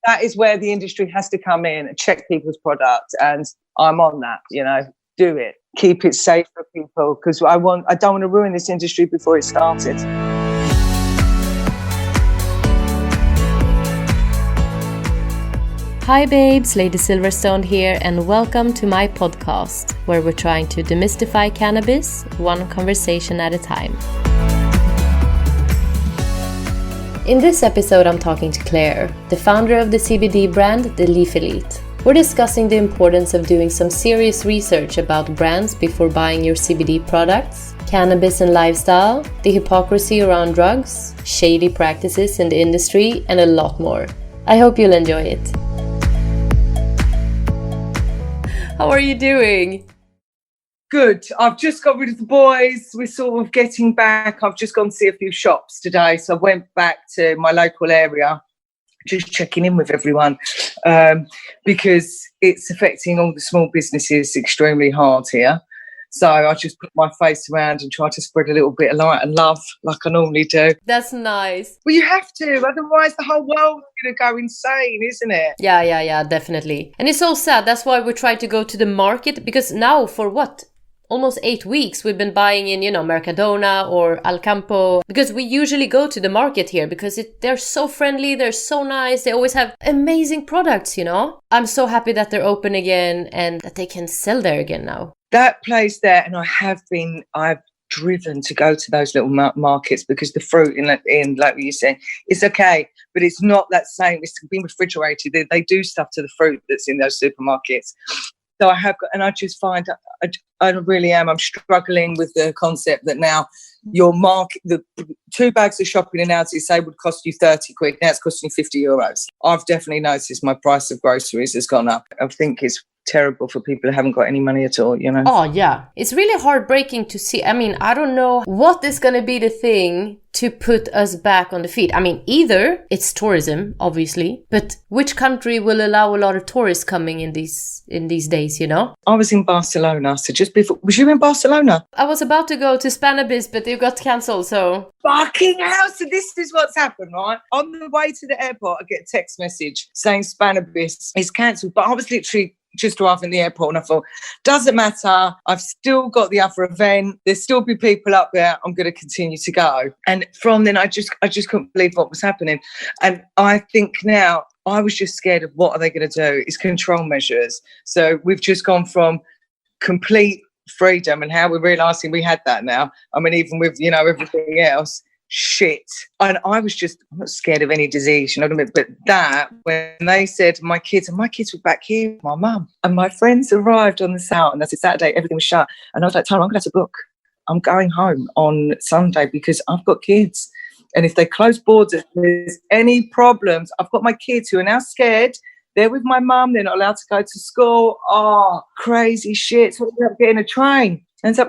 that is where the industry has to come in and check people's product. And I'm on that, do it. Keep it safe for people, because I don't want to ruin this industry before it started. Hi babes, Lady Silverstone here, and welcome to my podcast, where we're trying to demystify cannabis, one conversation at a time. In this episode, I'm talking to Clare, the founder of the CBD brand, The Leaf Elite. We're discussing the importance of doing some serious research about brands before buying your CBD products, cannabis and lifestyle, the hypocrisy around drugs, shady practices in the industry, and a lot more. I hope you'll enjoy it. How are you doing? Good. I've just got rid of the boys. We're sort of getting back. I've just gone to see a few shops today. So I went back to my local area, just checking in with everyone, because it's affecting all the small businesses extremely hard here. So I just put my face around and try to spread a little bit of light and love like I normally do. That's nice. Well, you have to, otherwise the whole world's going to go insane, isn't it? Yeah, definitely. And it's so sad. That's why we try to go to the market, because now for what? Almost 8 weeks we've been buying in, Mercadona or Alcampo, because we usually go to the market here because they're so friendly, they're so nice, they always have amazing products, I'm so happy that they're open again and that they can sell there again now. That place there, and I've driven to go to those little markets because the fruit in like what you said, it's okay, but it's not that same. It's been refrigerated. They do stuff to the fruit that's in those supermarkets. So I have got, and I just find I really am. I'm struggling with the concept that now your market, the 2 bags of shopping in Aldi, say would cost you 30 quid. Now it's costing 50 euros. I've definitely noticed my price of groceries has gone up. I think it's terrible for people who haven't got any money at all, Oh, yeah. It's really heartbreaking to see. I don't know what is going to be the thing to put us back on the feet. Either it's tourism, obviously, but which country will allow a lot of tourists coming in these days, I was in Barcelona, so just before. Was you in Barcelona? I was about to go to Cannabis, but it got cancelled, so. Fucking hell, so this is what's happened, right? On the way to the airport, I get a text message saying Cannabis is cancelled, but I was literally just arriving at the airport and I thought, doesn't matter, I've still got the other event, there'll still be people up there, I'm going to continue to go. And from then I just couldn't believe what was happening. And I think now I was just scared of what are they going to do. It's control measures. So we've just gone from complete freedom, and how we're realising we had that now. Even with everything else, shit. And I was I'm not scared of any disease, but that, when they said my kids were back here with my mum, and my friends arrived on the South, and that's a Saturday, everything was shut, and I was like, Tara, I'm going to have to book. I'm going home on Sunday because I've got kids, and if they close borders, if there's any problems, I've got my kids who are now scared. They're with my mum, they're not allowed to go to school. Oh, crazy shit. So I ended up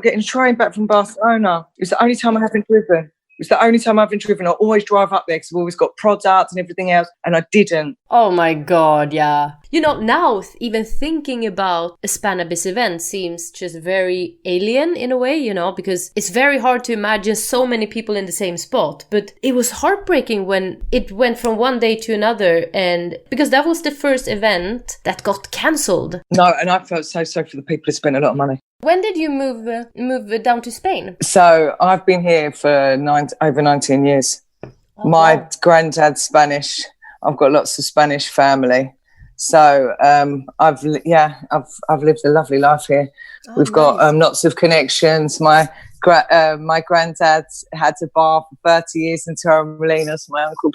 getting a train back from Barcelona. It was the only time I haven't driven. It's the only time I've been driven. I always drive up there because I've always got products and everything else, and I didn't. Oh my God, yeah. Now even thinking about a Cannabis event seems just very alien in a way, because it's very hard to imagine so many people in the same spot. But it was heartbreaking when it went from one day to another, and because that was the first event that got cancelled. No, and I felt so sorry for the people who spent a lot of money. When did you move down to Spain? So I've been here for over 19 years. Oh, my wow. granddad's Spanish. I've got lots of Spanish family. So I've lived a lovely life here. We've got lots of connections. My granddad had a bar for 30 years in Torremolinos. My uncle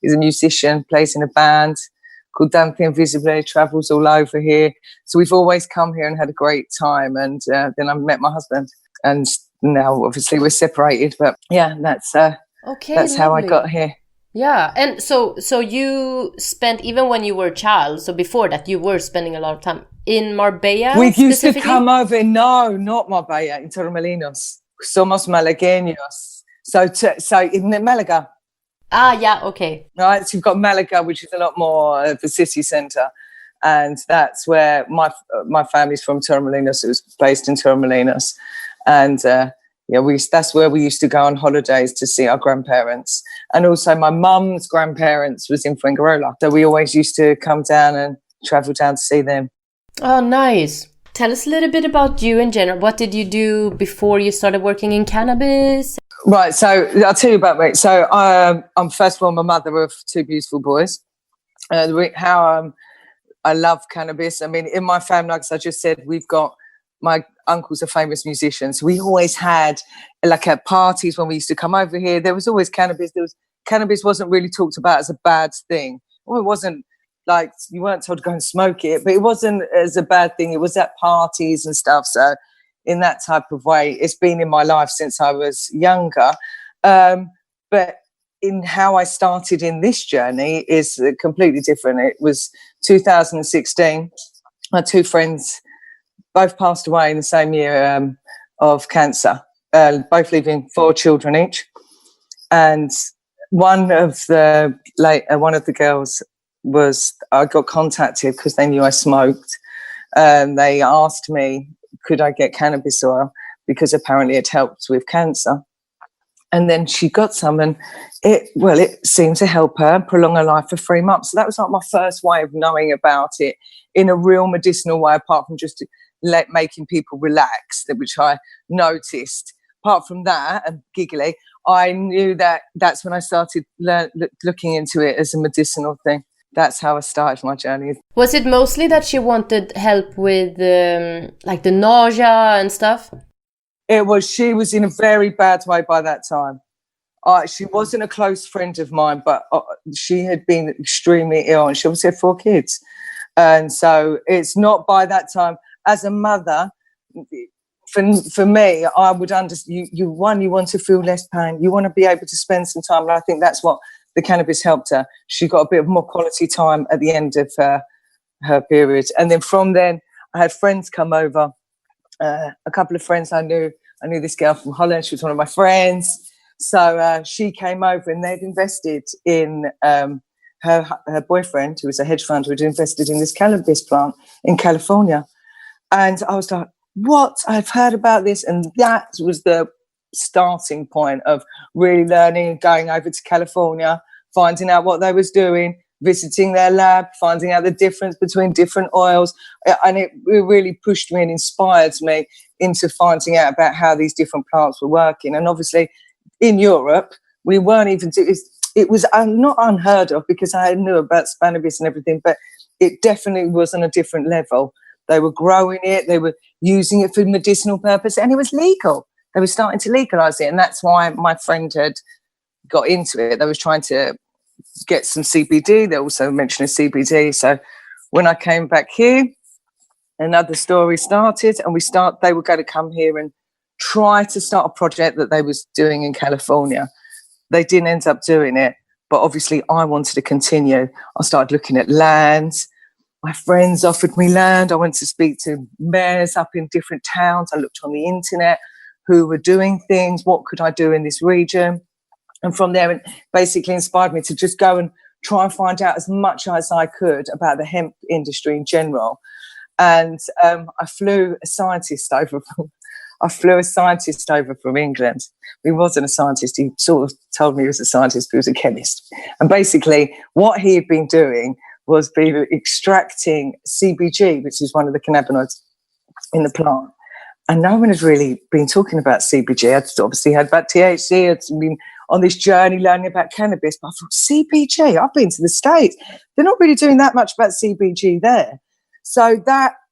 he's a musician, plays in a band called Dante Invisibile, travels all over here. So we've always come here and had a great time. And then I met my husband, and now obviously we're separated. But yeah, that's how I got here. Yeah, and so you spent, even when you were a child, so before that you were spending a lot of time in Marbella? We used to come over, no, not Marbella, in Torremolinos. Somos malagueños. So in Malaga. Ah, yeah, okay. Right, so you've got Malaga, which is a lot more of a city centre, and that's where my family's from, Torremolinos. It was based in Torremolinos, and Yeah, that's where we used to go on holidays to see our grandparents. And also my mum's grandparents was in Fuengirola. So we always used to come down and travel down to see them. Oh, nice. Tell us a little bit about you in general. What did you do before you started working in cannabis? Right, so I'll tell you about me. So I'm first of all, I'm a mother of 2 beautiful boys. How I love cannabis. I mean, in my family, like I just said, we've got my uncle's a famous musician. So we always had, like at parties when we used to come over here, there was always cannabis. Cannabis wasn't really talked about as a bad thing. Well, it wasn't like you weren't told to go and smoke it, but it wasn't as a bad thing. It was at parties and stuff. So in that type of way, it's been in my life since I was younger. But in how I started in this journey is completely different. It was 2016. My 2 friends both passed away in the same year of cancer, both leaving 4 children each. And one of the girls I got contacted because they knew I smoked. They asked me, could I get cannabis oil? Because apparently it helped with cancer. And then she got some, and it seemed to help her prolong her life for 3 months. So that was like my first way of knowing about it in a real medicinal way, apart from just making people relax, which I noticed. Apart from that, and giggly, I knew that's when I started looking into it as a medicinal thing. That's how I started my journey. Was it mostly that she wanted help with like the nausea and stuff? She was in a very bad way by that time. She wasn't a close friend of mine, but she had been extremely ill, and she obviously had 4 kids. And so it's not by that time. As a mother, for me, I would understand. You want to feel less pain. You want to be able to spend some time. And I think that's what the cannabis helped her. She got a bit of more quality time at the end of her period. And then from then, I had friends come over. A couple of friends I knew this girl from Holland. She was one of my friends. So she came over, and they'd invested in her boyfriend, who was a hedge fund, who had invested in this cannabis plant in California. And I was like, what? I've heard about this. And that was the starting point of really learning, going over to California, finding out what they was doing, visiting their lab, finding out the difference between different oils. And it really pushed me and inspired me into finding out about how these different plants were working. And obviously in Europe, we weren't even, it was not unheard of, because I knew about cannabis and everything, but it definitely was on a different level. They were growing it, they were using it for medicinal purpose, and it was legal. They were starting to legalise it. And that's why my friend had got into it. They was trying to get some CBD. They also mentioned CBD. So when I came back here, another story started, and they were going to come here and try to start a project that they was doing in California. They didn't end up doing it, but obviously I wanted to continue. I started looking at lands. My friends offered me land. I went to speak to mayors up in different towns. I looked on the internet who were doing things. What could I do in this region? And from there, it basically inspired me to just go and try and find out as much as I could about the hemp industry in general. And I flew a scientist over from England. He wasn't a scientist. He sort of told me he was a scientist, but he was a chemist. And basically what he had been doing was extracting CBG, which is one of the cannabinoids in the plant. And no one has really been talking about CBG. I'd obviously heard about THC. I'd been on this journey learning about cannabis. But I thought, CBG, I've been to the States. They're not really doing that much about CBG there. So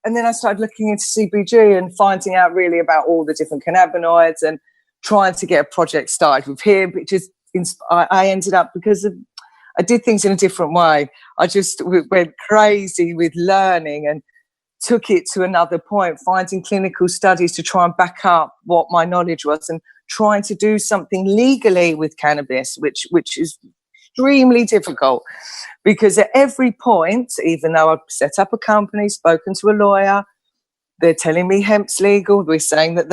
and then I started looking into CBG and finding out really about all the different cannabinoids and trying to get a project started with him. I ended up, because I did things in a different way. I just went crazy with learning and took it to another point, finding clinical studies to try and back up what my knowledge was, and trying to do something legally with cannabis, which is extremely difficult, because at every point, even though I've set up a company, spoken to a lawyer, they're telling me hemp's legal. We're saying that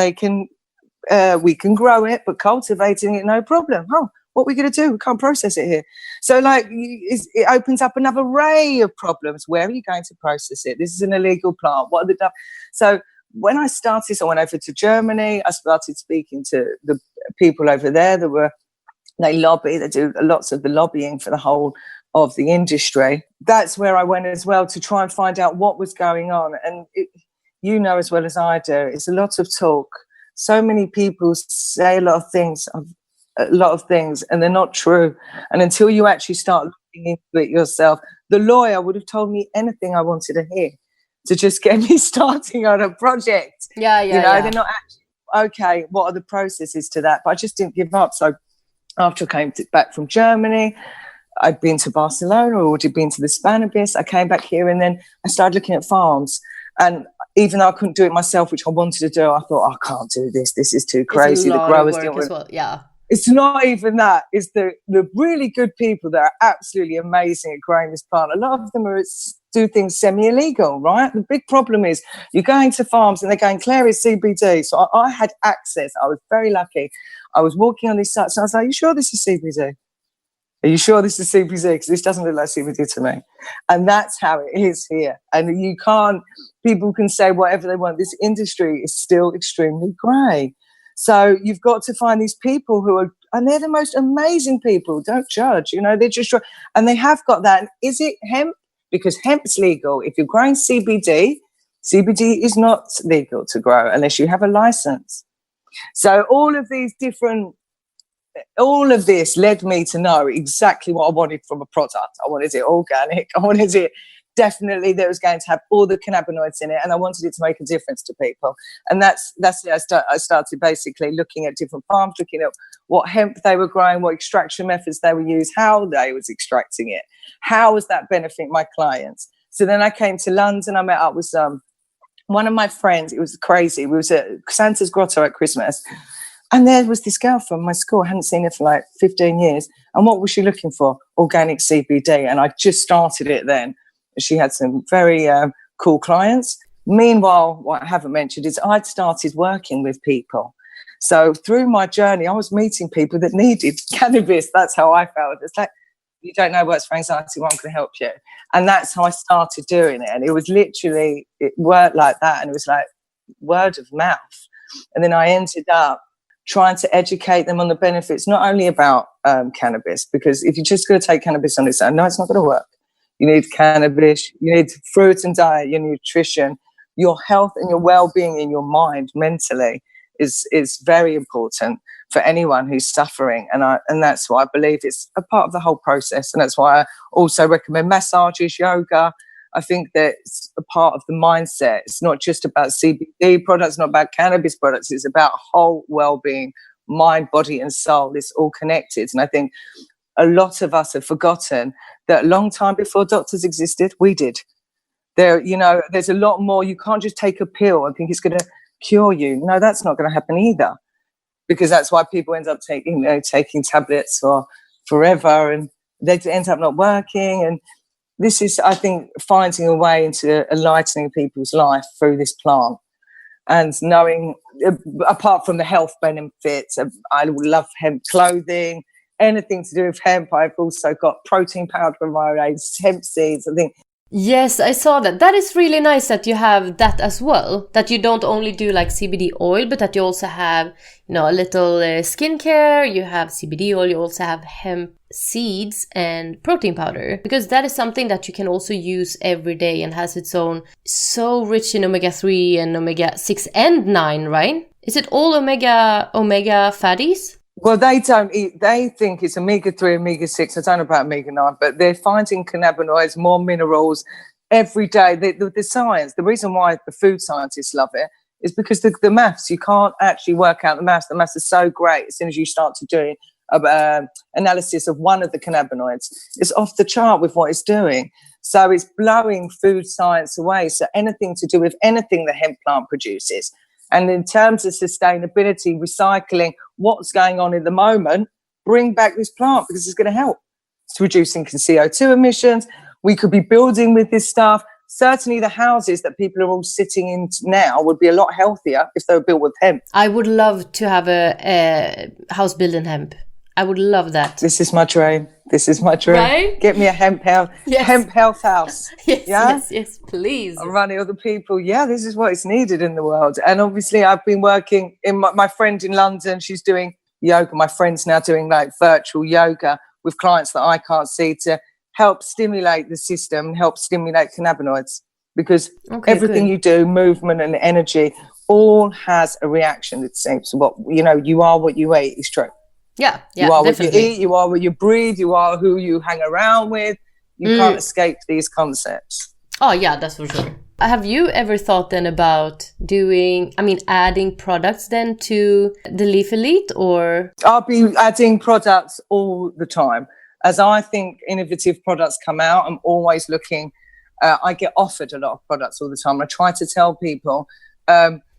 we can grow it, but cultivating it, no problem. Oh, what are we going to do? We can't process it here. So it opens up another array of problems. Where are you going to process it? This is an illegal plant. So when I started, I went over to Germany. I started speaking to the people over there they do lots of the lobbying for the whole of the industry. That's where I went as well, to try and find out what was going on. And you know as well as I do, it's a lot of talk. So many people say a lot of things, and they're not true. And until you actually start looking into it yourself, the lawyer would have told me anything I wanted to hear to just get me starting on a project. Yeah. They're not actually, okay, what are the processes to that? But I just didn't give up. So after I came back from Germany, I'd been to Barcelona, or already been to the Cannabis. I came back here, and then I started looking at farms. And even though I couldn't do it myself, which I wanted to do, I thought, I can't do this. This is too crazy. The growers didn't work. Well. Yeah. It's not even that. It's the really good people that are absolutely amazing at growing this plant. A lot of them do things semi-illegal, right? The big problem is you're going to farms and they're going, Clares CBD. So I had access. I was very lucky. I was walking on these sites and I was like, are you sure this is CBD? Are you sure this is CBD? Because this doesn't look like CBD to me. And that's how it is here. And people can say whatever they want. This industry is still extremely grey. So you've got to find these people and they're the most amazing people. Don't judge, they're just, and they have got that. And is it hemp? Because hemp's legal. If you're growing CBD is not legal to grow unless you have a license. So all of this led me to know exactly what I wanted from a product. I wanted it organic. I wanted it definitely that was going to have all the cannabinoids in it, and I wanted it to make a difference to people. And that's it. I started basically looking at different farms, looking at what hemp they were growing, what extraction methods they would use, how they was extracting it, how was that benefiting my clients. So then I came to London. I met up with one of my friends. It was crazy. We was at Santa's Grotto at Christmas. And there was this girl from my school. I hadn't seen her for like 15 years. And what was she looking for? Organic CBD. And I just started it then. She had some very cool clients. Meanwhile, what I haven't mentioned is I'd started working with people. So through my journey, I was meeting people that needed cannabis. That's how I felt. It's like, you don't know what's for anxiety, well, I'm going to help you. And that's how I started doing it. And it was literally, it worked like that. And it was like word of mouth. And then I ended up trying to educate them on the benefits, not only about cannabis, because if you're just going to take cannabis on its own, no, it's not going to work. You need cannabis, you need fruit and diet, your nutrition, your health and your well-being in your mind mentally is very important for anyone who's suffering. And that's why I believe it's a part of the whole process. And that's why I also recommend massages, yoga. I think that it's a part of the mindset. It's not just about CBD products, not about cannabis products. It's about whole well-being, mind, body and soul. It's all connected. And I think a lot of us have forgotten that a long time before doctors existed, we did. There's a lot more. You can't just take a pill and think it's going to cure you. No, that's not going to happen either, because that's why people end up taking tablets for forever, and they end up not working. And this is, I think, finding a way into enlightening people's life through this plant and knowing, apart from the health benefits, I love hemp clothing. Anything to do with hemp. I've also got protein powder from my hemp seeds. I think. Yes, I saw that. That is really nice that you have that as well. That you don't only do like CBD oil, but that you also have, a little skincare. You have CBD oil. You also have hemp seeds and protein powder, because that is something that you can also use every day and has its own, so rich in omega-3 and omega-6 and 9, right? Is it all omega fatties? Well, they don't eat. They think it's omega-3, omega-6. I don't know about omega-9, but they're finding cannabinoids, more minerals every day. The science, the reason why the food scientists love it is because the maths, you can't actually work out the maths. The maths are so great. As soon as you start to do analysis of one of the cannabinoids, it's off the chart with what it's doing. So it's blowing food science away. So anything to do with anything the hemp plant produces. And in terms of sustainability, recycling, what's going on in the moment, bring back this plant because it's going to help. It's reducing CO2 emissions. We could be building with this stuff. Certainly the houses that people are all sitting in now would be a lot healthier if they were built with hemp. I would love to have a house built in hemp. I would love that. This is my dream. Right? Get me a hemp health, hemp health house. Yes, please. I'm running other people. Yeah, this is what is needed in the world. And obviously I've been working in my friend in London, she's doing yoga. My friend's now doing like virtual yoga with clients that I can't see to help stimulate the system, help stimulate cannabinoids, because everything you do, movement and energy, all has a reaction. It seems what you are what you eat is true. Yeah, you are definitely. What you eat, you are what you breathe, you are who you hang around with. You can't escape these concepts. Oh yeah, that's for sure. Have you ever thought then about adding products then to the Leaf Elite, or? I'll be adding products all the time. As I think innovative products come out, I'm always looking. I get offered a lot of products all the time. I try to tell people,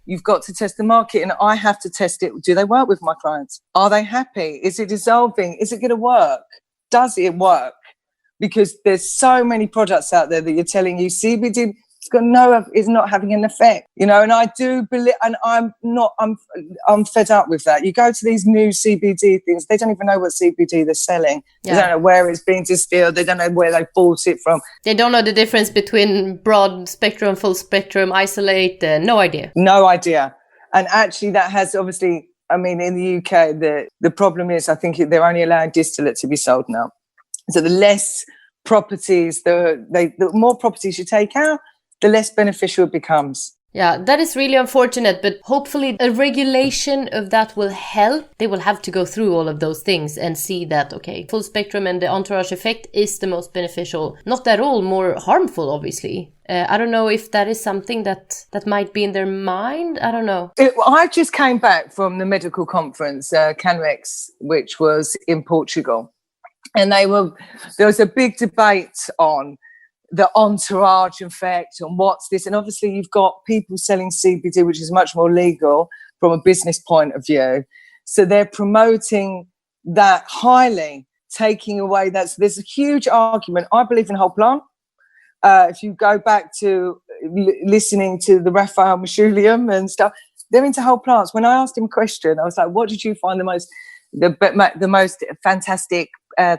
you've got to test the market, and I have to test it. Do they work with my clients? Are they happy? Is it dissolving? Is it going to work? Does it work? Because there's so many products out there that you're telling you CBD is not having an effect, and I do believe, and I'm fed up with that. You go to these new CBD things, they don't even know what CBD they're selling. They don't know where it's being distilled. They don't know where they bought it from. They don't know the difference between broad spectrum, full spectrum, isolate. No idea. And actually that has obviously, in the UK, the problem is, I think they're only allowing distillate to be sold now. So the less properties, the more properties you take out, the less beneficial it becomes. Yeah, that is really unfortunate, but hopefully a regulation of that will help. They will have to go through all of those things and see that, full spectrum and the entourage effect is the most beneficial. Not at all more harmful, obviously. I don't know if that is something that might be in their mind. I don't know. I just came back from the medical conference, Cannabis, which was in Portugal. And there was a big debate on the entourage effect and what's this. And obviously you've got people selling CBD, which is much more legal from a business point of view. So they're promoting that highly, taking away there's a huge argument. I believe in whole plant. If you go back to listening to the Raphael Mashulium and stuff, they're into whole plants. When I asked him a question, I was like, what did you find the most fantastic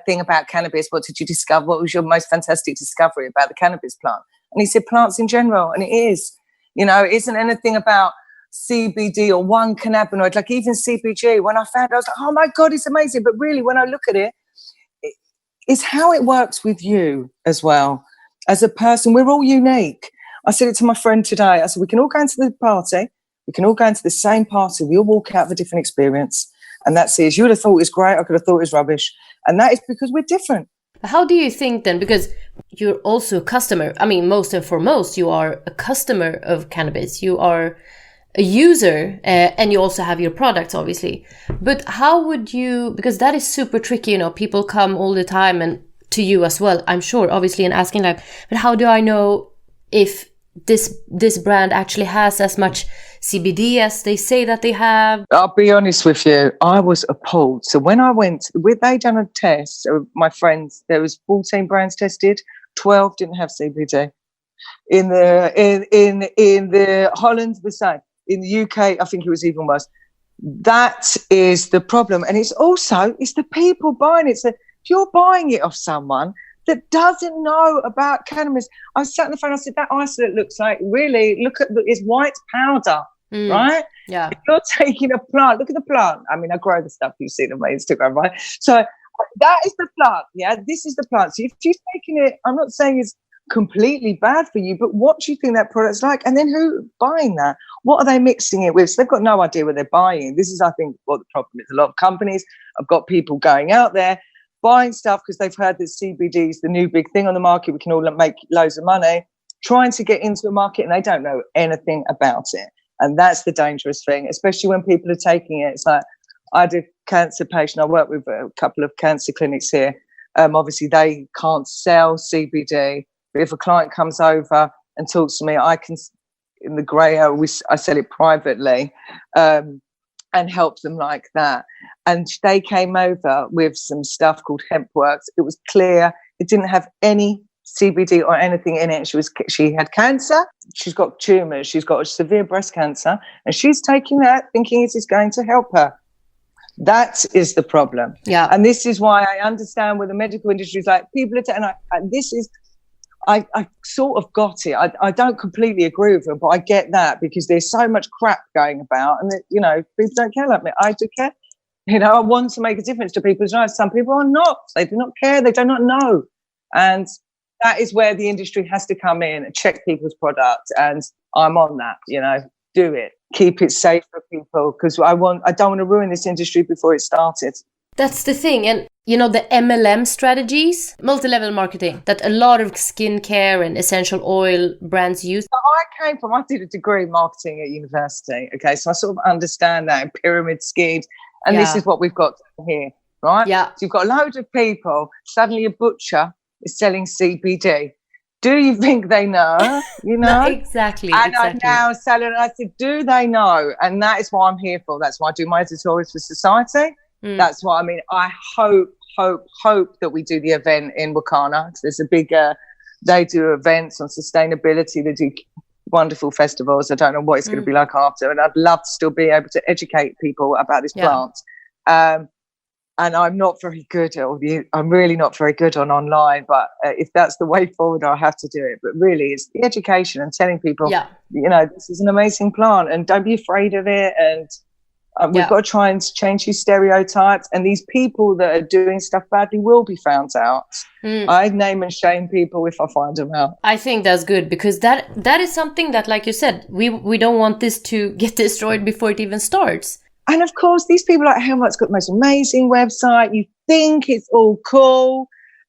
thing about cannabis? What did you discover? What was your most fantastic discovery about the cannabis plant? And he said plants in general. And it is, it isn't anything about CBD or one cannabinoid, like even CBG. When I found it, I was like, oh my God, it's amazing. But really, when I look at it, it's how it works with you as well. As a person, we're all unique. I said it to my friend today. I said, we can all go into the party. We can all go into the same party. We all walk out of a different experience. And that's it. You would have thought it was great. I could have thought it was rubbish. And that is because we're different. How do you think then? Because you're also a customer. Most and foremost, you are a customer of cannabis. You are a user and you also have your products, obviously. But how would you, because that is super tricky, people come all the time and to you as well, I'm sure, obviously, and asking but how do I know if this brand actually has as much CBD as they say that they have? I'll be honest with you, I was appalled. So when I went, they done a test, my friends, there was 14 brands tested, 12 didn't have CBD. In the Holland, the same. In the UK, I think it was even worse. That is the problem. And it's the people buying it. So if you're buying it off someone that doesn't know about cannabis, I sat on the phone, I said, that isolate looks like, really, look at it's white powder, right? Yeah. If you're taking a plant, look at the plant. I grow the stuff you see on my Instagram, right? So that is the plant, yeah? This is the plant. So if you're taking it, I'm not saying it's completely bad for you, but what do you think that product's like? And then who buying that? What are they mixing it with? So they've got no idea what they're buying. This is, I think, what the problem is. A lot of companies have got people going out there buying stuff because they've heard that CBD is the new big thing on the market. We can all make loads of money, trying to get into a market, and they don't know anything about it. And that's the dangerous thing, especially when people are taking it. It's like, I had a cancer patient. I work with a couple of cancer clinics here. Obviously, they can't sell CBD. But if a client comes over and talks to me, I can, in the grey area, I sell it privately. And help them like that. And they came over with some stuff called Hemp Works. It was clear. It didn't have any CBD or anything in it. She had cancer. She's got tumours. She's got a severe breast cancer. And she's taking that thinking it is going to help her. That is the problem. Yeah. And this is why I understand where the medical industry is like, people are, I sort of got it. I don't completely agree with them, but I get that because there's so much crap going about, and that, you know, people don't care like me. I do care. You know, I want to make a difference to people's lives. Some people are not. They do not care. They do not know. And that is where the industry has to come in and check people's products. And I'm on that, you know, do it. Keep it safe for people, because I don't want to ruin this industry before it started. That's the thing. And, you know, the MLM strategies, multi-level marketing, that a lot of skincare and essential oil brands use. I did a degree in marketing at university. Okay, so I sort of understand that in pyramid schemes. And this is what we've got here, right? Yeah. So you've got a load of people. Suddenly a butcher is selling CBD. Do you think they know? You know? Exactly. And I'm now selling, I said, do they know? And that is what I'm here for. That's why I do my editorials for society. That's what I mean. I hope that we do the event in Wakana. There's a big, they do events on sustainability. They do wonderful festivals. I don't know what it's going to be like after, and I'd love to still be able to educate people about this plant. And I'm not very good at I'm really not very good on online, but if that's the way forward, I'll have to do it. But really, it's the education and telling people, you know, this is an amazing plant and don't be afraid of it. And we've got to try and change these stereotypes. And these people that are doing stuff badly will be found out. I'd name and shame people if I find them out. I think that's good, because that is something that, like you said, we don't want this to get destroyed before it even starts. And of course, these people like Hemp's got the most amazing website. You think it's all cool,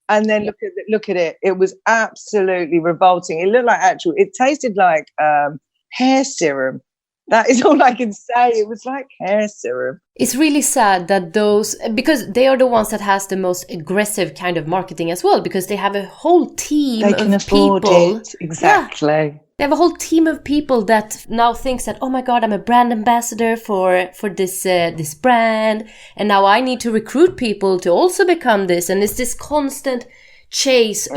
and then look at it. It was absolutely revolting. It looked like it tasted like hair serum. That is all I can say. It was like hair serum. It's really sad that because they are the ones that has the most aggressive kind of marketing as well, because they have a whole team of people. They can afford it. Exactly. Yeah. They have a whole team of people that now thinks that, oh my God, I'm a brand ambassador for this brand, and now I need to recruit people to also become this. And it's this constant chase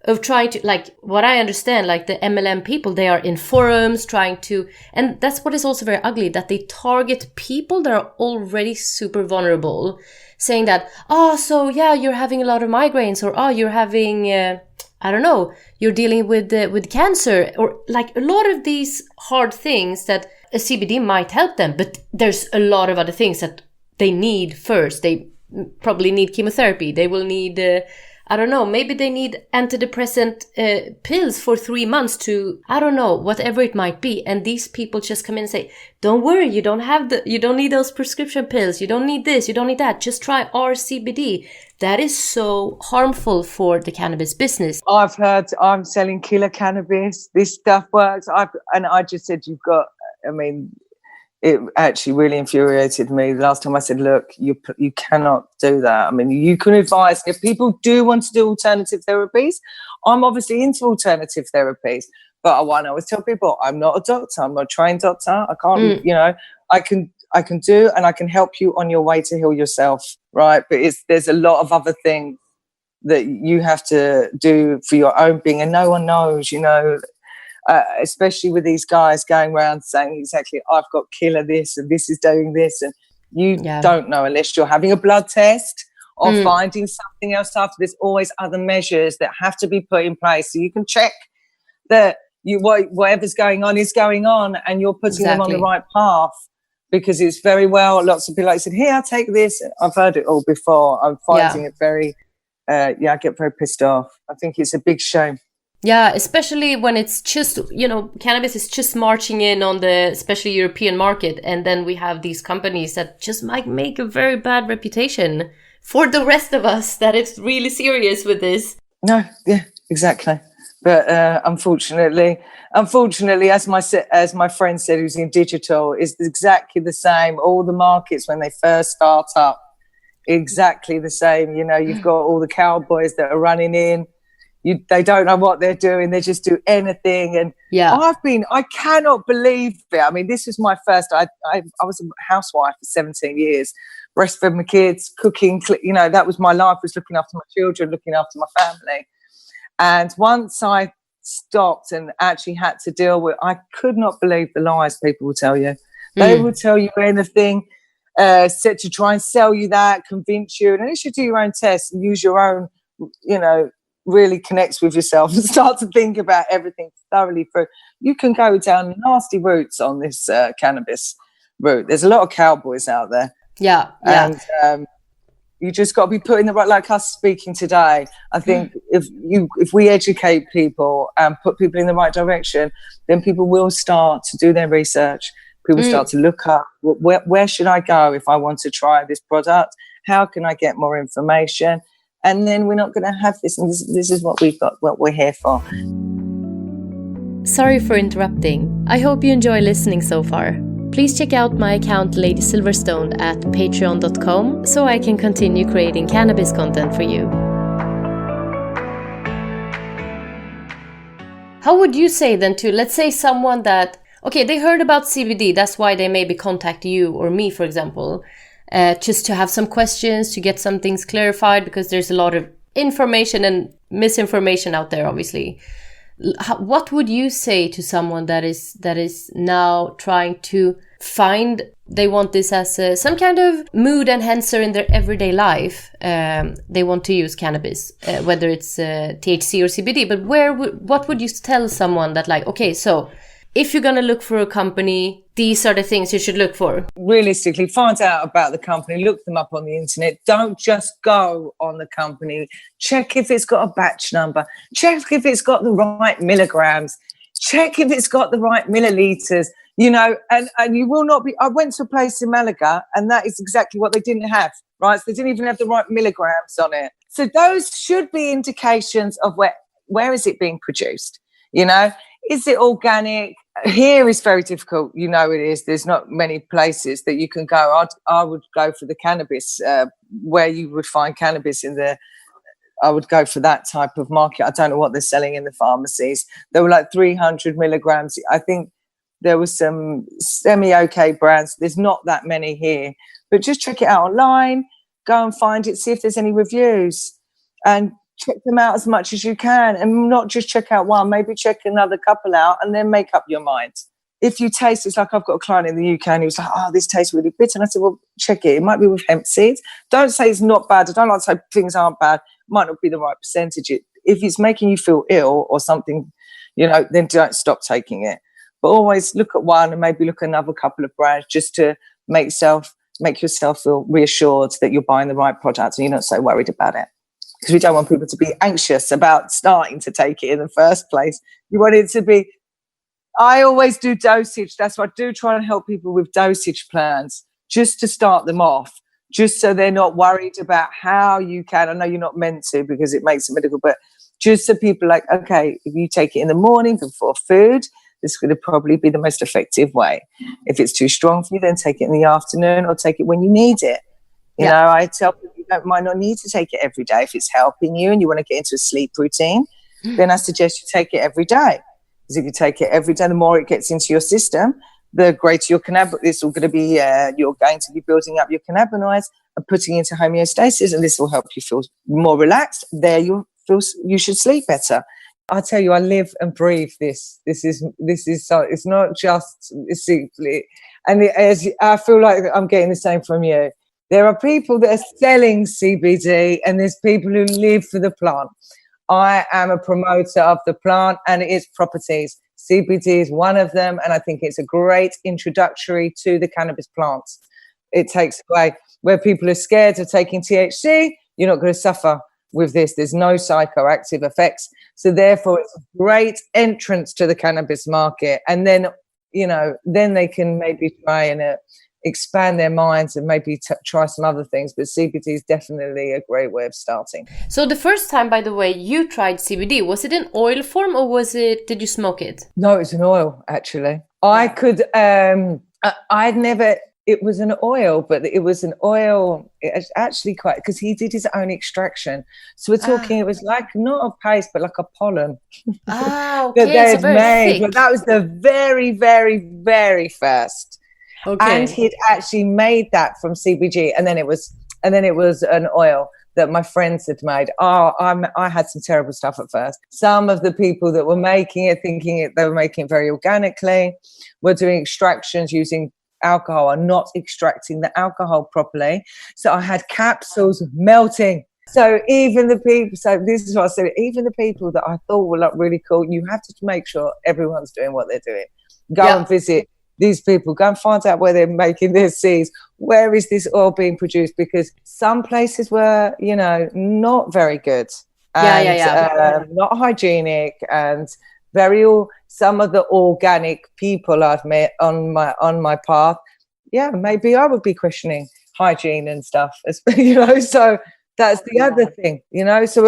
of trying to, like, what I understand, like the MLM people, they are in forums trying to, and that's what is also very ugly, that they target people that are already super vulnerable, saying that, so you're having a lot of migraines, or you're having I don't know, you're dealing with cancer, or like a lot of these hard things that a CBD might help them, but there's a lot of other things that they need first. They probably need chemotherapy. They will need, I don't know, maybe they need antidepressant pills for 3 months to, I don't know, whatever it might be. And these people just come in and say, don't worry, you don't need those prescription pills. You don't need this, you don't need that. Just try our CBD. That is so harmful for the cannabis business. I've heard I'm selling killer cannabis. This stuff works. I just said, it actually really infuriated me. The last time I said, look, you cannot do that. I mean, you can advise. If people do want to do alternative therapies, I'm obviously into alternative therapies. But I always tell people, I'm not a doctor. I'm not a trained doctor. I can't, I can do, and I can help you on your way to heal yourself, right? But there's a lot of other things that you have to do for your own being, and no one knows, especially with these guys going around saying exactly, I've got killer this and this is doing this, and you don't know unless you're having a blood test or finding something else after. There's always other measures that have to be put in place so you can check that whatever's going on is going on, and you're putting them on the right path. Because it's very well, lots of people like said, here, I'll take this. I've heard it all before. I'm finding it very, I get very pissed off. I think it's a big shame. Yeah, especially when it's just, cannabis is just marching in on the especially European market. And then we have these companies that just might make a very bad reputation for the rest of us, that it's really serious with this. No, yeah, exactly. But unfortunately, as my friend said, who's in digital, is exactly the same. All the markets when they first start up, exactly the same. You've got all the cowboys that are running in. They don't know what they're doing. They just do anything. And I cannot believe it. I mean, this was my first. I was a housewife for 17 years, breastfed my kids, cooking. That was my life. Was looking after my children, looking after my family. And once I stopped and actually had to deal with, I could not believe the lies people will tell you. They will tell you anything. set to try and sell you that, convince you. And at least you do your own tests and use your own, really connects with yourself and start to think about everything thoroughly through. You can go down nasty routes on this cannabis route. There's a lot of cowboys out there. Yeah. And you just got to be put in the right, like us speaking today. I think if we educate people and put people in the right direction, then people will start to do their research. People start to look up, where should I go if I want to try this product? How can I get more information? And then we're not going to have this. And this is what we've got, what we're here for. Sorry for interrupting. I hope you enjoy listening so far. Please check out my account Lady Silverstone at patreon.com so I can continue creating cannabis content for you. How would you say then to, let's say someone that, okay, they heard about CBD, that's why they maybe contact you or me, for example, just to have some questions, to get some things clarified, because there's a lot of information and misinformation out there, obviously. What would you say to someone that is now trying to find, they want this as some kind of mood enhancer in their everyday life? They want to use cannabis, whether it's THC or CBD. But what would you tell someone that, like, okay, so if you're going to look for a company, these are the things you should look for? Realistically, find out about the company, look them up on the internet. Don't just go on the company. Check if it's got a batch number. Check if it's got the right milligrams. Check if it's got the right milliliters, and you will not be. I went to a place in Malaga and that is exactly what they didn't have, right? So they didn't even have the right milligrams on it. So those should be indications of where is it being produced? Is it organic? Here is very difficult. It is. There's not many places that you can go. I would go for the cannabis, where you would find cannabis I would go for that type of market. I don't know what they're selling in the pharmacies. There were like 300 milligrams. I think there was some semi-okay brands. There's not that many here. But just check it out online. Go and find it. See if there's any reviews. And check them out as much as you can, and not just check out one, maybe check another couple out and then make up your mind. If you taste, it's like I've got a client in the UK and he was like, oh, this tastes really bitter. And I said, well, check it. It might be with hemp seeds. Don't say it's not bad. I don't like to say things aren't bad. It might not be the right percentage. If it's making you feel ill or something, then don't stop taking it. But always look at one and maybe look at another couple of brands just to make yourself feel reassured that you're buying the right product and you're not so worried about it. Because we don't want people to be anxious about starting to take it in the first place. You want it to be, I always do dosage. That's why I do try and help people with dosage plans, just to start them off, just so they're not worried about how you can. I know you're not meant to because it makes it medical, but just so people like, okay, if you take it in the morning before food, this would probably be the most effective way. If it's too strong for you, then take it in the afternoon or take it when you need it. I tell people you might not need to take it every day. If it's helping you and you want to get into a sleep routine, then I suggest you take it every day. Because if you take it every day, the more it gets into your system, the greater your cannabinoids. This will going to be you're going to be building up your cannabinoids and putting into homeostasis, and this will help you feel more relaxed. There, you should sleep better. I tell you, I live and breathe this. This is so. It's not just simply, and I feel like I'm getting the same from you. There are people that are selling CBD and there's people who live for the plant. I am a promoter of the plant and its properties. CBD is one of them, and I think it's a great introductory to the cannabis plants. It takes away where people are scared of taking THC. You're not going to suffer with this. There's no psychoactive effects. So therefore, it's a great entrance to the cannabis market. And then, then they can maybe try and expand their minds and maybe try some other things, but CBD is definitely a great way of starting. So the first time, by the way, you tried CBD, was it in oil form or did you smoke it? No, it's an oil, actually. I could, I'd never, it was an oil, but it was an oil, it's actually quite, because he did his own extraction. So we're talking, it was like not a paste, but like a pollen. Okay. That they had made. But that was the very, very, very first. Okay. And he'd actually made that from CBG, and then it was an oil that my friends had made. I had some terrible stuff at first. Some of the people that were making it, thinking they were making it very organically, were doing extractions using alcohol, are not extracting the alcohol properly. So I had capsules melting. So even the people, so this is what I said, even the people that I thought were like really cool, you have to make sure everyone's doing what they're doing. Go and visit these people, go and find out where they're making their seeds. Where is this oil being produced? Because some places were, you know, not very good and not hygienic, and some of the organic people I've met on my path, maybe I would be questioning hygiene and stuff, you know. So that's the other thing, you know. So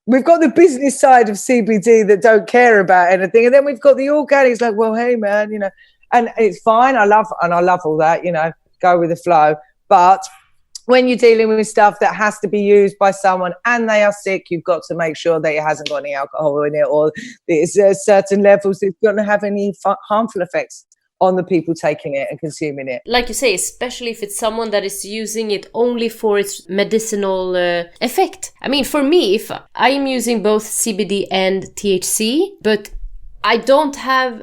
we've got the business side of CBD that don't care about anything, and then we've got the organics, like, well, hey man, you know, and it's fine. I love all that, you know, go with the flow. But when you're dealing with stuff that has to be used by someone and they are sick, you've got to make sure that it hasn't got any alcohol in it, or there's certain levels it's going to have any harmful effects on the people taking it and consuming it. Like you say, especially if it's someone that is using it only for its medicinal effect. I mean, for me, if I'm using both CBD and THC, but I don't have,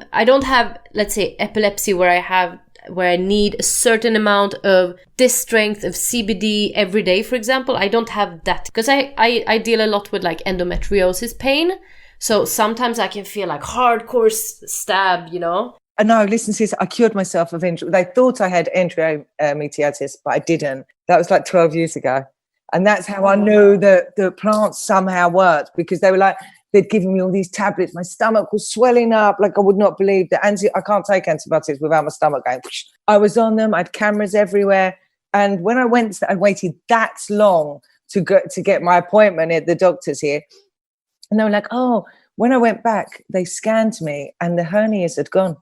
let's say, epilepsy where I need a certain amount of this strength of CBD every day, for example. I don't have that because I deal a lot with like endometriosis pain. So sometimes I can feel like hardcore stab, you know. No, listen, sis, I cured myself of they thought I had endometriosis, but I didn't. That was like 12 years ago. And that's how I knew that the plants somehow worked, because they were like, they'd given me all these tablets. My stomach was swelling up like I would not believe that. I can't take antibiotics without my stomach going. I was on them. I had cameras everywhere. And when I went, I waited that long to get my appointment at the doctor's here. And they were like, oh, when I went back, they scanned me and the hernias had gone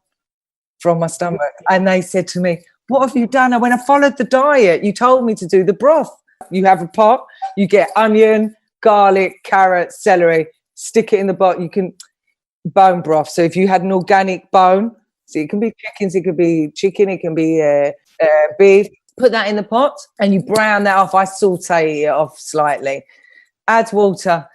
from my stomach. And they said to me, what have you done? I went, I followed the diet. You told me to do the broth. You have a pot, you get onion, garlic, carrot, celery, stick it in the pot. You can bone broth. So if you had an organic bone, so it can be chickens, it could be chicken, it can be beef, put that in the pot and you brown that off. I saute it off slightly, add water.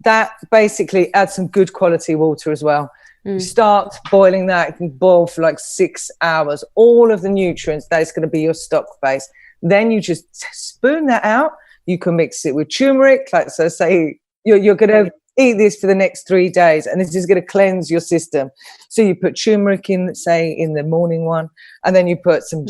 That basically adds some good quality water as well. You start boiling that, it can boil for like 6 hours. All of the nutrients, that's going to be your stock base. Then you just spoon that out. You can mix it with turmeric. Like, so say you're going to eat this for the next 3 days and this is going to cleanse your system. So you put turmeric in, say, in the morning one, and then you put some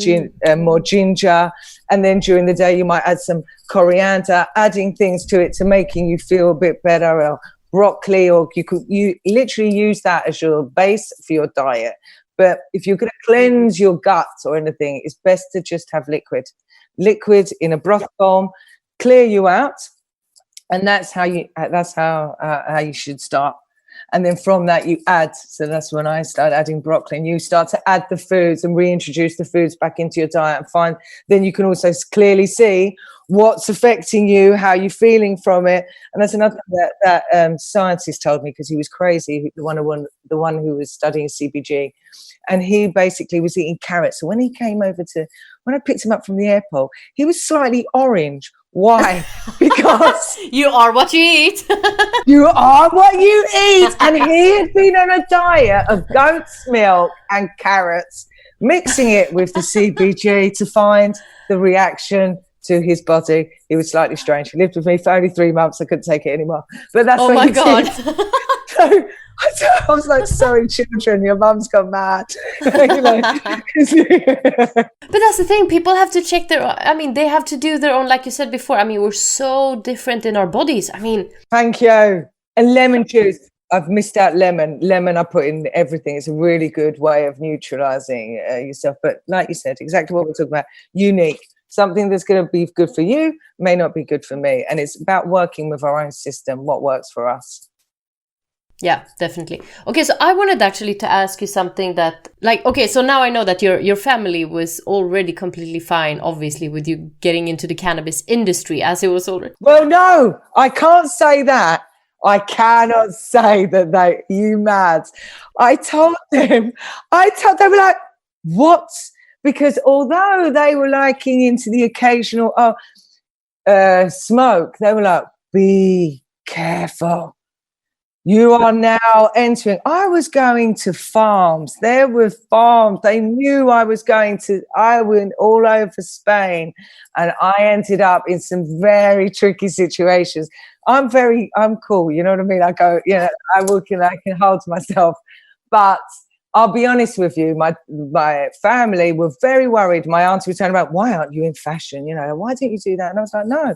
more ginger. And then during the day, you might add some coriander, adding things to it to making you feel a bit better, or broccoli, or you literally use that as your base for your diet. But if you're going to cleanse your gut or anything, it's best to just have liquid in a broth form, clear you out, and that's how you should start. And then from that you add. So that's when I started adding broccoli, and you start to add the foods and reintroduce the foods back into your diet, and then you can also clearly see what's affecting you, how you're feeling from it. And that's another thing that scientist told me, because he was crazy, the one who was studying CBG, and he basically was eating carrots. So when I picked him up from the airport, he was slightly orange. Why? Because you are what you eat. You are what you eat. And he had been on a diet of goat's milk and carrots, mixing it with the CBG to find the reaction to his body. He was slightly strange. He lived with me for only 3 months. I couldn't take it anymore. But that's oh my God. So I was like, sorry, children, your mum's gone mad. But that's the thing. People have to check they have to do their own, like you said before. I mean, we're so different in our bodies. I mean. Thank you. And lemon juice. I've missed out lemon. Lemon I put in everything. It's a really good way of neutralizing yourself. But like you said, exactly what we're talking about, unique. Something that's going to be good for you may not be good for me. And it's about working with our own system, what works for us. Yeah, definitely. Okay, so I wanted actually to ask you something that, so now I know that your family was already completely fine, obviously, with you getting into the cannabis industry, as it was already. Well, no, I can't say that. I cannot say that you mad. I told them, they were like, what? Because although they were liking into the occasional smoke, they were like, be careful. You are now entering. I was going to farms. There were farms. They knew I went all over Spain, and I ended up in some very tricky situations. I'm cool. You know what I mean? I go, I can hold myself. But I'll be honest with you, my family were very worried. My auntie was telling about, why aren't you in fashion? Why don't you do that? And I was like, no.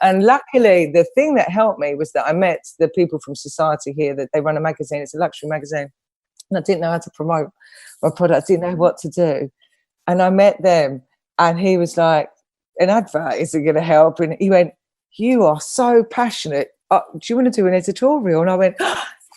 And luckily, the thing that helped me was that I met the people from Society here, that they run a magazine. It's a luxury magazine. And I didn't know how to promote my product. I didn't know what to do. And I met them, and he was like, an advert isn't going to help. And he went, you are so passionate. Do you want to do an editorial? And I went,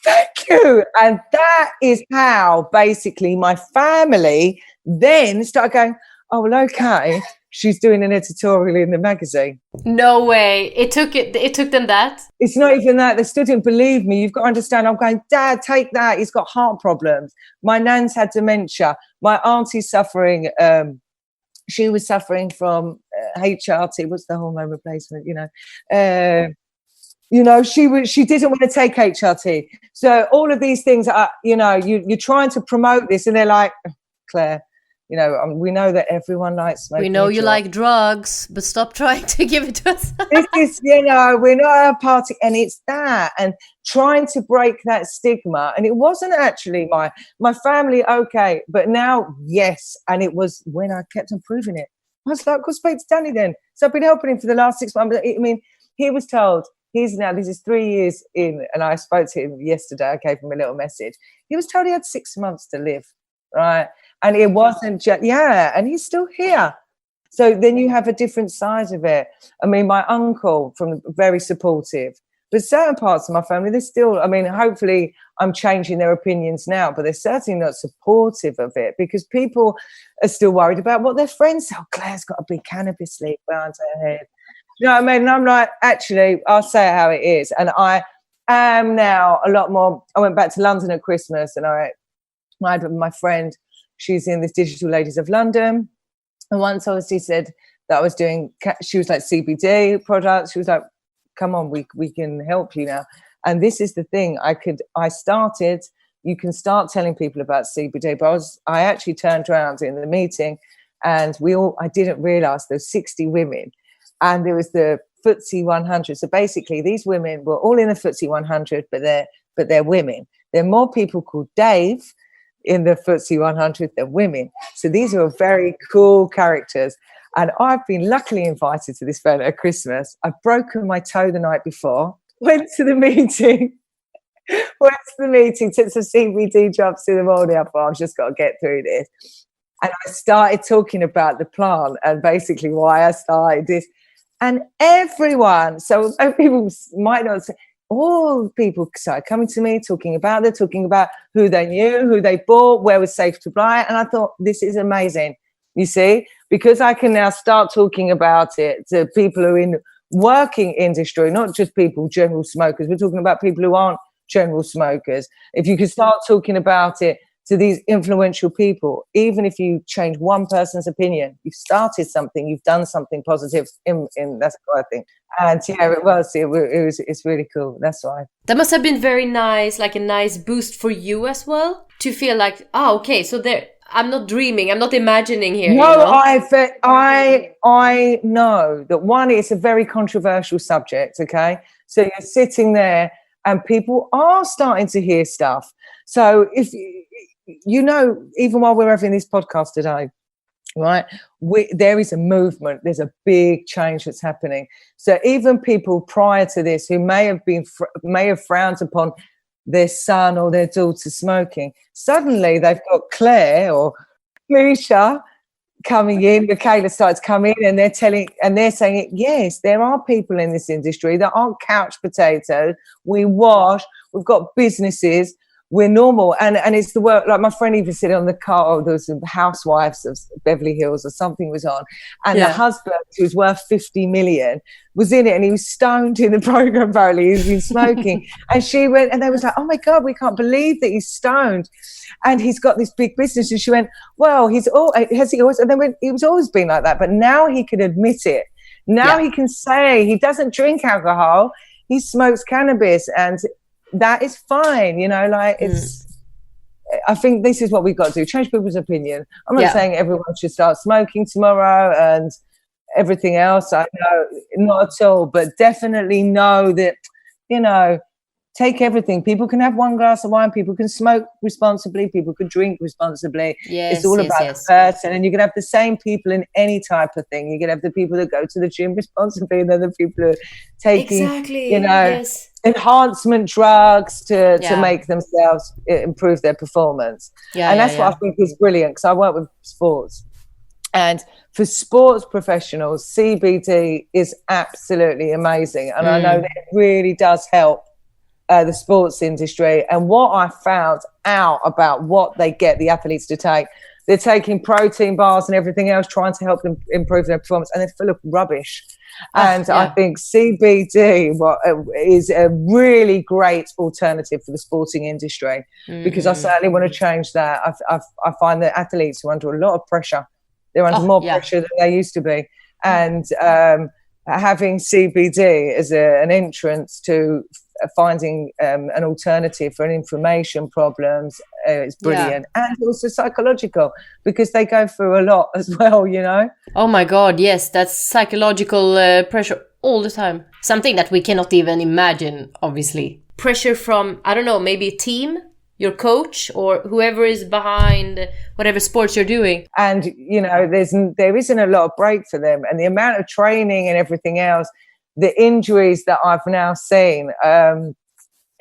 thank you. And that is how basically my family then started going, oh, well, okay, she's doing an editorial in the magazine. No way. It took them that? It's not even that. They still didn't believe me. You've got to understand. I'm going, Dad, take that. He's got heart problems. My nan's had dementia. My auntie's suffering. She was suffering from HRT. What's the hormone replacement? She didn't want to take HRT. So all of these things are, you're trying to promote this, and they're like, Claire, we know that everyone likes smoking. We know you like drugs, but stop trying to give it to us. This is, we're not a party, and it's that, and trying to break that stigma. And it wasn't actually my family, okay, but now, yes. And it was when I kept on proving it. I was like, go speak to Danny then. So I've been helping him for the last 6 months. I mean, he was told, this is 3 years in, and I spoke to him yesterday. I gave him a little message. He was told he had 6 months to live, right? And it wasn't just, and he's still here. So then you have a different side of it. I mean, my uncle, very supportive, but certain parts of my family, they're still, hopefully I'm changing their opinions now, but they're certainly not supportive of it, because people are still worried about what their friends say. Oh, Claire's got a big cannabis leaf around her head. You know what I mean? And I'm like, actually, I'll say it how it is. And I am now a lot more. I went back to London at Christmas, and I had my friend, she's in this Digital Ladies of London. And once obviously said that I was doing, she was like CBD products. She was like, come on, we can help you now. And this is the thing. You can start telling people about CBD, but I actually turned around in the meeting, and I didn't realize there's 60 women. And there was the FTSE 100. So basically, these women were all in the FTSE 100, but they're women. There are more people called Dave in the FTSE 100 than women. So these are very cool characters. And I've been luckily invited to this event at Christmas. I've broken my toe the night before, went to the meeting, took some CBD drops in the morning. I thought, I've just got to get through this. And I started talking about the plant and basically why I started this. And everyone, so people might not say, all people started coming to me, talking about who they knew, who they bought, where was safe to buy. And I thought, this is amazing, you see, because I can now start talking about it to people who are in working industry, not just people, general smokers. We're talking about people who aren't general smokers. If you can start talking about it to these influential people, even if you change one person's opinion, you've started something, you've done something positive in that's what I think. And it's really cool. That's why. That must have been very nice, like a nice boost for you as well, to feel like, okay, so I'm not dreaming, I'm not imagining here. No, I know that one, it's a very controversial subject, okay? So you're sitting there and people are starting to hear stuff. So if even while we're having this podcast today, right, there is a movement, there's a big change that's happening. So even people prior to this who may have frowned upon their son or their daughter smoking, suddenly they've got Claire or Misha coming in, Michaela starts coming in, and they're saying, yes, there are people in this industry that aren't couch potatoes. We wash, we've got businesses, we're normal. And it's the work, like my friend even said on the car, there was some Housewives of Beverly Hills or something was on, and the husband, who's worth 50 million, was in it, and he was stoned in the program. Apparently he's been smoking. And she went, and they was like, oh my God, we can't believe that he's stoned and he's got this big business. And she went, well, has he always? And then he was always been like that, but now he can admit it. Now he can say he doesn't drink alcohol, he smokes cannabis. And that is fine, like I think this is what we've got to do, change people's opinion. I'm not saying everyone should start smoking tomorrow and everything else. I know, not at all, but definitely know that, take everything. People can have one glass of wine, people can smoke responsibly, people can drink responsibly. It's all about the person. And you can have the same people in any type of thing. You can have the people that go to the gym responsibly, and then the people who are taking, enhancement drugs to make themselves improve their performance. And that's what I think is brilliant, because I work with sports. And for sports professionals, CBD is absolutely amazing. And I know that it really does help the sports industry. And what I found out about what they get the athletes to take, they're taking protein bars and everything else, trying to help them improve their performance, and they're full of rubbish. And I think CBD is a really great alternative for the sporting industry, because I certainly want to change that. I find that athletes are under a lot of pressure. They're under more pressure than they used to be. And having CBD as an entrance to finding an alternative for information problems is brilliant. And also psychological, because they go through a lot as well, Oh my God, yes, that's psychological pressure all the time. Something that we cannot even imagine, obviously. Pressure from, I don't know, maybe a team, your coach, or whoever is behind whatever sports you're doing. And, there isn't a lot of break for them. And the amount of training and everything else, the injuries that I've now seen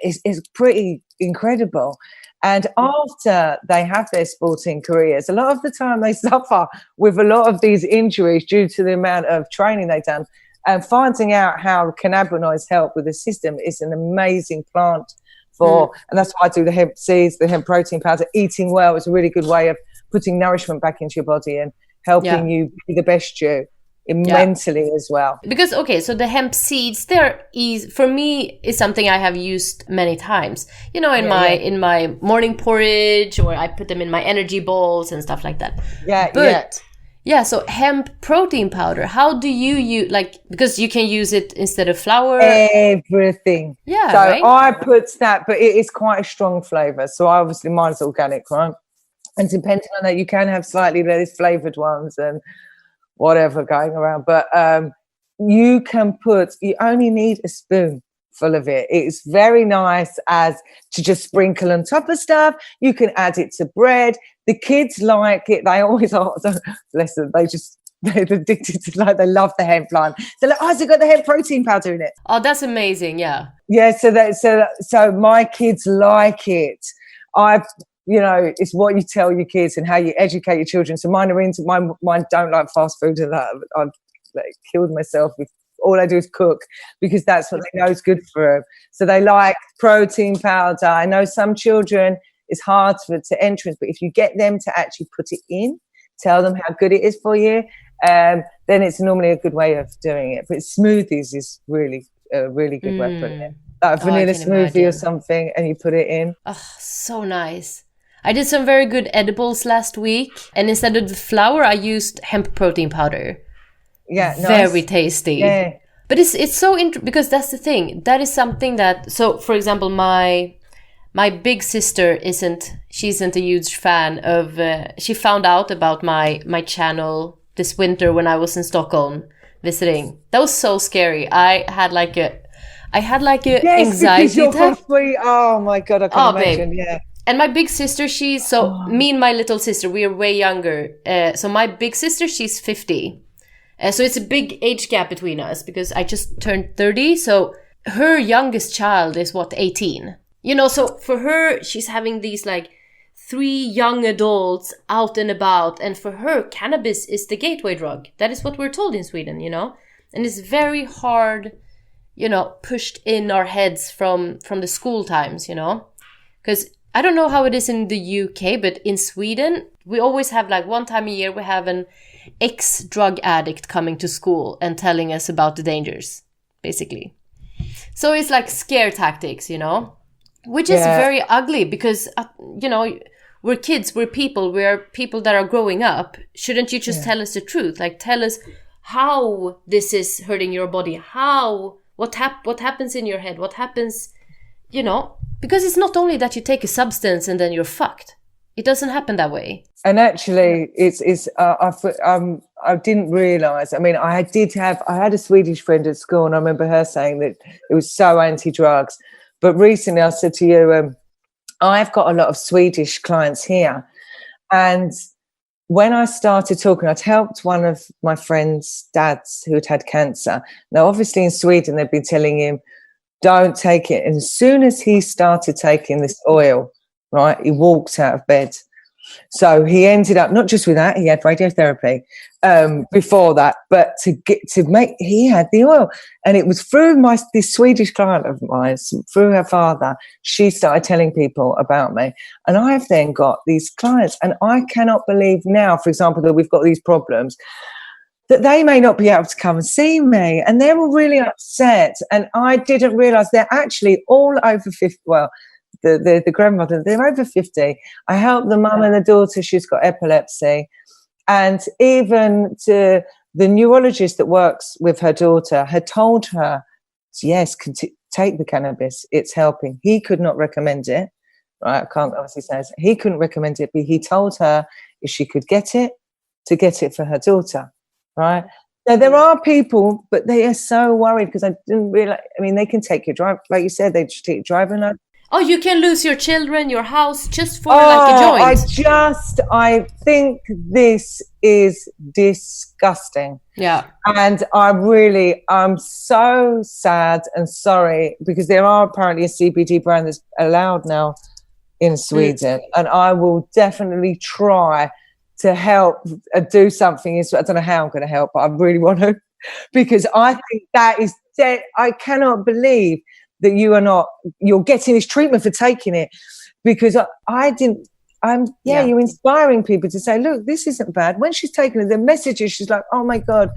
is pretty incredible. And after they have their sporting careers, a lot of the time they suffer with a lot of these injuries due to the amount of training they've done. And finding out how cannabinoids help with the system is an amazing plant and that's why I do the hemp seeds, the hemp protein powder. Eating well is a really good way of putting nourishment back into your body and helping you be the best you. Mentally as well. Because so the hemp seeds, for me, is something I have used many times. In my morning porridge, or I put them in my energy balls and stuff like that. So hemp protein powder, how do you use, because you can use it instead of flour? Everything. I put that, but it is quite a strong flavour. So obviously mine's organic, right? And depending on that, you can have slightly less flavoured ones and whatever going around, but you only need a spoon full of it. It's very nice as to just sprinkle on top of stuff. You can add it to bread. The kids like it. They always are. Bless them. They're addicted to they love the hemp plant. They're like, has it got the hemp protein powder in it? Oh, that's amazing. Yeah. So my kids like it. It's what you tell your kids and how you educate your children. So mine don't like fast food, and that I've killed myself with. All I do is cook, because that's what they know is good for them. So they like protein powder. I know some children, it's hard to entrance, but if you get them to actually put it in, tell them how good it is for you, then it's normally a good way of doing it. But smoothies is really a really good way of putting it. Like a vanilla smoothie or something, and you put it in. Oh, so nice. I did some very good edibles last week, and instead of the flour, I used hemp protein powder. Yeah, very tasty. Yeah. But it's so interesting, because that's the thing. That is something that, so for example, my big sister isn't a huge fan of, she found out about my channel this winter when I was in Stockholm visiting. That was so scary. I had like a anxiety attack. Oh my God, I can imagine. Babe. Yeah. And my big sister, me and my little sister, we are way younger. So my big sister, she's 50. So it's a big age gap between us, because I just turned 30. So her youngest child is 18? So for her, she's having these 3 young adults out and about. And for her, cannabis is the gateway drug. That is what we're told in Sweden, And it's very hard, pushed in our heads from the school times, Because I don't know how it is in the UK, but in Sweden, we always have one time a year, we have an ex-drug addict coming to school and telling us about the dangers, basically. So it's scare tactics, which is very ugly, because, we're kids, we're people that are growing up. Shouldn't you just tell us the truth? Tell us how this is hurting your body, what happens in your head, what happens because it's not only that you take a substance and then you're fucked. It doesn't happen that way. And actually, I didn't realise. I mean, I had a Swedish friend at school, and I remember her saying that it was so anti-drugs. But recently, I said to you, I've got a lot of Swedish clients here, and when I started talking, I'd helped one of my friend's dads who had cancer. Now, obviously, in Sweden, they've been telling him, don't take it. And as soon as he started taking this oil, right, he walked out of bed. So he ended up, not just with that, he had radiotherapy before that, but he had the oil. And it was through this Swedish client of mine, through her father, she started telling people about me. And I've then got these clients, and I cannot believe now, for example, that we've got these problems, that they may not be able to come and see me. And they were really upset. And I didn't realise they're actually all over 50. Well, the grandmother, they're over 50. I helped the mum and the daughter, she's got epilepsy. And even to the neurologist that works with her daughter had told her, yes, take the cannabis, it's helping. He could not recommend it, right? I can't obviously say he couldn't recommend it, but he told her if she could get it, to get it for her daughter, right? Now, there are people, but they are so worried because I didn't realize, I mean, they can take your drive, like you said, they just take your driving license. Oh, you can lose your children, your house, just for like a joint. I think this is disgusting. Yeah. And I'm so sad and sorry, because there are apparently a CBD brand that's allowed now in Sweden. And I will definitely try to help do something. I don't know how I'm going to help, but I really want to, because I think that is dead. I cannot believe that you're getting this treatment for taking it, because you're inspiring people to say, look, this isn't bad. When she's taking it, the messages, she's like, oh my God,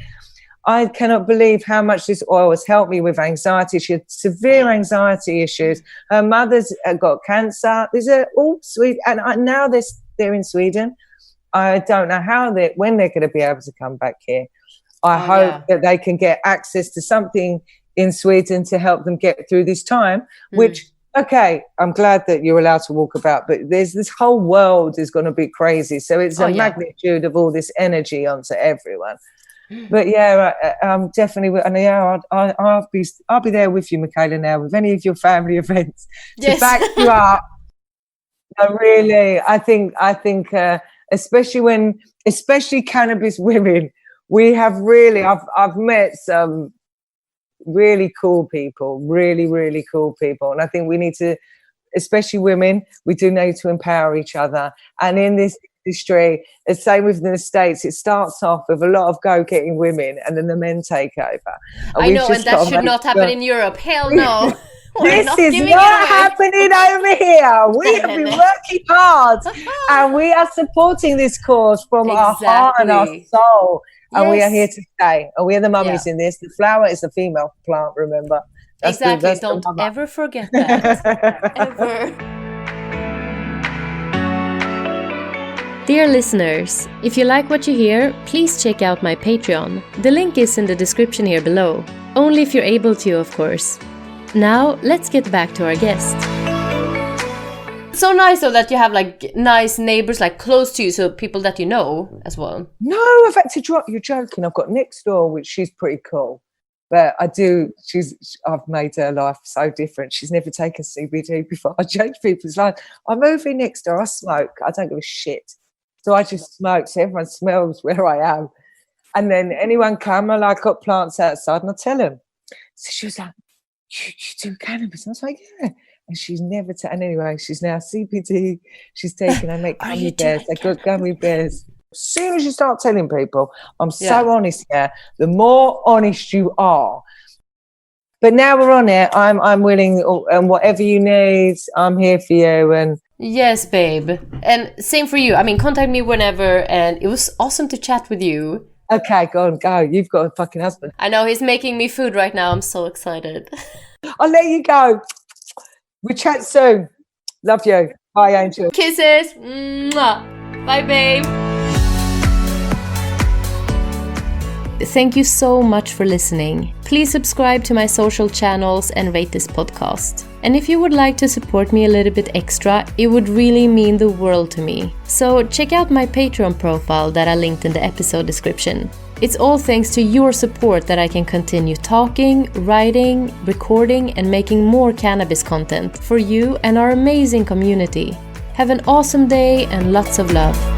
I cannot believe how much this oil has helped me with anxiety. She had severe anxiety issues. Her mother's got cancer. These are all sweet. And now they're in Sweden. I don't know when they're going to be able to come back here. I hope that they can get access to something in Sweden to help them get through this time, which, okay, I'm glad that you're allowed to walk about, but there's this whole world is going to be crazy. So it's a magnitude of all this energy onto everyone. But I'm definitely, and I'll be there with you, Michaela, now with any of your family events to back you up. Really, I think, especially cannabis women, we have really, I've met some really cool people, really, really cool people. And I think we need to, especially women, we do need to empower each other. And in this industry, the same within the States, it starts off with a lot of go-getting women and then the men take over. I know, and that should not happen in Europe. Hell no. This is not happening over here. We have been working hard and we are supporting this cause from our heart and our soul. And we are here to stay. And we are the mummies in this. The flower is a female plant, remember? That's Don't ever forget that. Ever. Dear listeners, if you like what you hear, please check out my Patreon. The link is in the description here below. Only if you're able to, of course. Now, let's get back to our guest. So nice though that you have like nice neighbors like close to you, so people that you know as well. No, I've had to drop. You're joking. I've got next door, which she's pretty cool. But I've made her life so different. She's never taken CBD before. I change people's lives. I'm moving next door. I smoke. I don't give a shit. So I just smoke. So everyone smells where I am. And then anyone come, I've got plants outside and I tell them. So she was like, you do cannabis? And I was like, yeah. And she's never and anyway, she's now CBD. She's taken, I make gummy bears. I got gummy bears. As soon as you start telling people, I'm so honest here, the more honest you are. But now we're on it. I'm willing, and whatever you need, I'm here for you. And yes, babe. And same for you. I mean, contact me whenever. And it was awesome to chat with you. Okay, go on, go. You've got a fucking husband. I know, he's making me food right now. I'm so excited. I'll let you go. We chat soon. Love you. Bye, Angel. Kisses. Mwah. Bye, babe. Thank you so much for listening. Please subscribe to my social channels and rate this podcast. And if you would like to support me a little bit extra, it would really mean the world to me. So check out my Patreon profile that I linked in the episode description. It's all thanks to your support that I can continue talking, writing, recording, and making more cannabis content for you and our amazing community. Have an awesome day and lots of love.